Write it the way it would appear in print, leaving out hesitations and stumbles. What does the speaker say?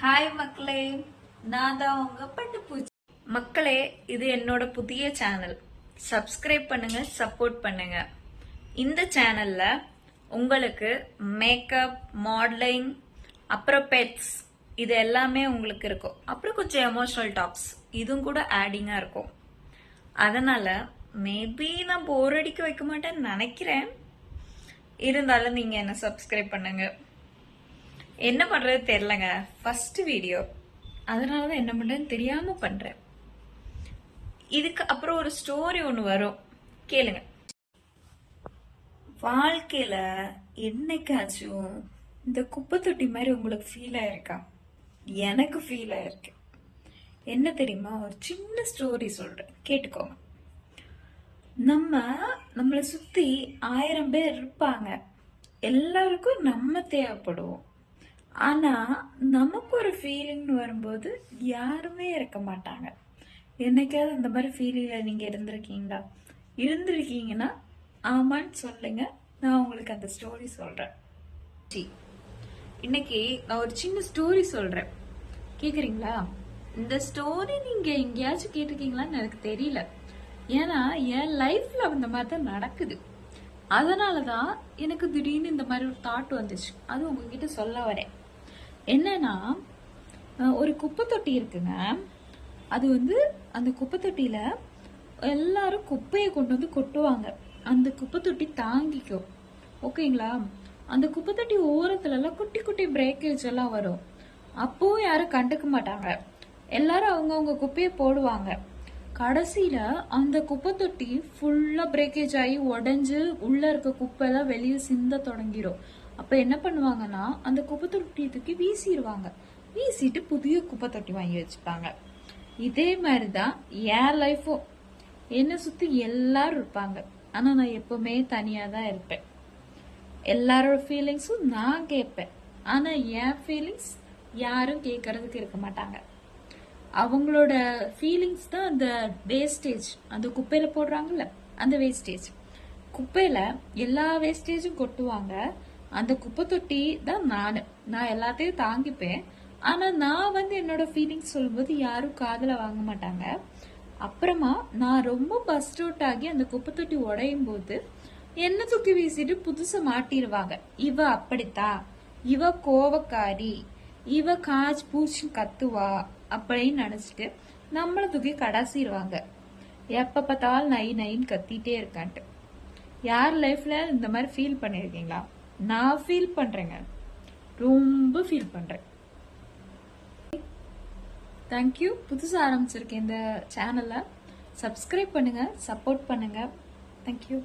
Hi மக்களே, நான் தான் உங்க பட்டுப்பூச்சி. மக்களே, இது என்னோட புதிய சேனல். சப்ஸ்கிரைப் பண்ணுங்க, சப்போர்ட் பண்ணுங்க. இந்த சேனல்ல உங்களுக்கு மேக்கப், மாடலிங், அப்புறம் பெட்ஸ் இது எல்லாமே உங்களுக்கு இருக்கும். அப்புறம் கொஞ்சம் எமோஷனல் டாக்ஸ் இதுவும் கூட ஆடிங்கா இருக்கும். அதனால மேபி நான் போர் அடிக்க வைக்க மாட்டேன்னு நினைக்கிறேன். இருந்தாலும் நீங்க என்ன சப்ஸ்கிரைப் பண்ணுங்க. என்ன பண்றது தெரியலங்க, ஃபர்ஸ்ட் வீடியோ, அதனாலதான் என்ன பண்றேன்னு தெரியாம பண்றேன். இதுக்கு அப்புறம் ஒரு ஸ்டோரி ஒண்ணு வரும், கேளுங்க. வாழ்க்கையில என்னைக்காச்சும் இந்த குப்பை தொட்டி மாதிரி உங்களுக்கு ஃபீல் ஆயிருக்கா? எனக்கு ஃபீல் ஆயிருக்கு. என்ன தெரியுமா, ஒரு சின்ன ஸ்டோரி சொல்றேன், கேட்டுக்கோங்க. நம்மளை சுத்தி 1000 பேர் இருப்பாங்க. எல்லாருக்கும் நம்ம தேவைப்படுவோம். ஆனா நமக்கு ஒரு ஃபீலிங்னு வரும்போது யாருமே இருக்க மாட்டாங்க. என்னைக்காவது இந்த மாதிரி ஃபீலிங்ல நீங்க இருந்திருக்கீங்களா? இருந்திருக்கீங்கன்னா ஆமான்னு சொல்லுங்க, நான் உங்களுக்கு அந்த ஸ்டோரி சொல்றேன். இன்னைக்கு நான் ஒரு சின்ன ஸ்டோரி சொல்றேன், கேக்குறீங்களா? இந்த ஸ்டோரி நீங்க எங்கேயாச்சும் கேட்டிருக்கீங்களான்னு எனக்கு தெரியல. ஏன்னா என் லைஃப்ல அந்த மாதிரி தான் நடக்குது. அதனாலதான் எனக்கு திடீர்னு இந்த மாதிரி ஒரு தாட் வந்துச்சு. அது உங்ககிட்ட சொல்ல வரேன். என்னன்னா, ஒரு குப்பை தொட்டி இருக்குங்க. அது அந்த குப்பை தொட்டியில எல்லாரும் குப்பையை கொண்டு வந்து கொட்டுவாங்க. அந்த குப்பை தொட்டி தாங்கிக்கும், ஓகேங்களா? அந்த குப்பை தொட்டி ஓரத்துல எல்லாம் குட்டி குட்டி பிரேக்கேஜ் எல்லாம் வரும். அப்போ யாரும் கண்டுக்க மாட்டாங்க. எல்லாரும் அவங்கவுங்க குப்பையை போடுவாங்க. கடைசியில அந்த குப்பை தொட்டி ஃபுல்லா பிரேக்கேஜ் ஆகி உடஞ்சு உள்ள இருக்க குப்பை எல்லாம் வெளியே சிந்த தொடங்கிடும். அப்ப என்ன பண்ணுவாங்கன்னா, அந்த குப்பை தொட்டி தூக்கி வீசிடுவாங்க. வீசிட்டு புதிய குப்பை தொட்டி வாங்கி வச்சுப்பாங்க. இதே மாதிரிதான் என் லைஃபும். என்னை சுத்தி எல்லாரும் இருப்பாங்க, ஆனா நான் எப்பவுமே தனியா தான் இருப்பேன். எல்லாரோட ஃபீலிங்ஸும் நான் கேட்பேன், ஆனா என் ஃபீலிங்ஸ் யாரும் கேட்கறதுக்கு இருக்க மாட்டாங்க. அவங்களோட ஃபீலிங்ஸ் தான் அந்த வேஸ்டேஜ், அந்த குப்பையில போடுறாங்கல்ல, அந்த வேஸ்டேஜ். குப்பையில எல்லா வேஸ்டேஜும் கொட்டுவாங்க. அந்த குப்பை தொட்டி தான் நான் எல்லாத்தையும் தாங்கிப்பேன். ஆனா நான் என்னோட ஃபீலிங்ஸ் சொல்லும்போது யாரும் காதுல வாங்க மாட்டாங்க. அப்புறமா நான் ரொம்ப பஸ்ட் அவுட் ஆகி அந்த குப்பை தொட்டி உடையும் போது என்ன தூக்கி வீசிட்டு புதுசா மாட்டிடுவாங்க. இவ அப்படித்தான், இவ கோவக்காரி, இவ காஜ் பூச்சி கத்துவா அப்படின்னு நினைச்சிட்டு நம்மள தூக்கி கடாசிடுவாங்க. எப்ப பார்த்தாலும் நை நைன்னு கத்திட்டே இருக்கான்ட்டு. யார் லைஃப்ல இந்த மாதிரி ஃபீல் பண்ணிருக்கீங்களா? நான் ஃபீல் பண்றேங்க, ரொம்ப ஃபீல் பண்றேன். தேங்க்யூ. புதுசா ஆரம்பிச்சிருக்கேன் இந்த சேனலை. சப்ஸ்கிரைப் பண்ணுங்க, சப்போர்ட் பண்ணுங்க. தேங்க்யூ.